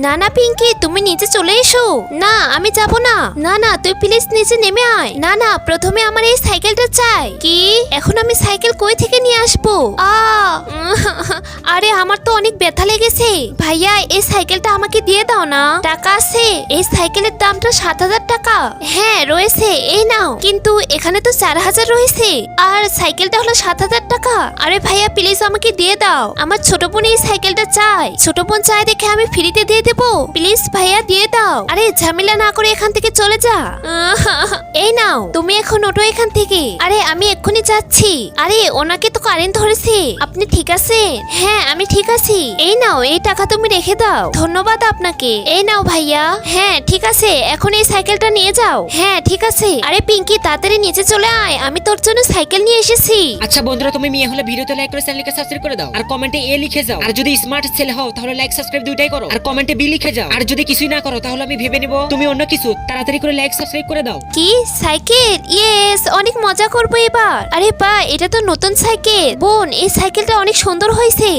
না না পিঙ্কি, তুমি নিচে চলে এসো। না আমি যাব না। না না তুই প্লিজ নিচে নেমে আয়। না না প্রথমে আমার এই সাইকেলটা চাই। কি? এখন আমি সাইকেল কই থেকে নিয়ে আসবো? আরে আমার তো অনেক ব্যথা লেগেছে। ভাইয়া এই সাইকেলটা আমাকে দিয়ে দাও না। টাকা আছে? এই সাইকেলের দামটা 7,000 টাকা। হ্যাঁ রয়েছে, এই নাও। কিন্তু এখানে তো 4,000 রয়েছে, আর সাইকেলটা হলো 7,000 টাকা। আরে ভাইয়া প্লিজ আমাকে দিয়ে দাও, আমার ছোট বোন এই সাইকেলটা চাই। ছোট বোন চাই দেখে আমি ফ্রিতে দিয়ে দেবো। প্লিজ ভাইয়া দিয়ে দাও। আরে ঝামেলা না করে এখান থেকে চলে যা। এই নাও, তুমি এখন ওঠো এখান থেকে। আরে আমি এক্ষুনি যাচ্ছি। আরে ওনাকে তো কারেন্ট ধরেছে। আপনি ঠিক আছেন? হ্যাঁ আমি ঠিক আছি। এই নাও, এই টাকা তুমি রেখে দাও। ধন্যবাদ আপনাকে। এই নাও ভাইয়া। হ্যাঁ ঠিক আছে, এখন এই সাইকেলটা নিয়ে যাও। হ্যাঁ ঠিক আছে। আরে পিঙ্কি তাড়াতাড়ি নিচে চলে আয়, আমি তোর জন্য সাইকেল নিয়ে এসেছি। আচ্ছা বন্ধুরা, তুমি মেয়ে হলে ভিডিওতে লাইক করে চ্যানেলকে সাবস্ক্রাইব করে দাও, আর কমেন্টে এ লিখে যাও। আর যদি স্মার্ট ছেলে হও তাহলে লাইক সাবস্ক্রাইব দুইটাই করো, আর কমেন্টে বি লিখে যাও। আর যদি কিছুই না করো তাহলে আমি ভেবে নেব তুমি অন্য কিছু। তাড়াতাড়ি করে লাইক সাবস্ক্রাইব করে দাও। কি সাইকেল? ইয়েস, অনেক মজা করবো এবার। আরে বা, এটা তো নতুন সাইকেল। বোন এই সাইকেলটা অনেক সুন্দর হয়েছে।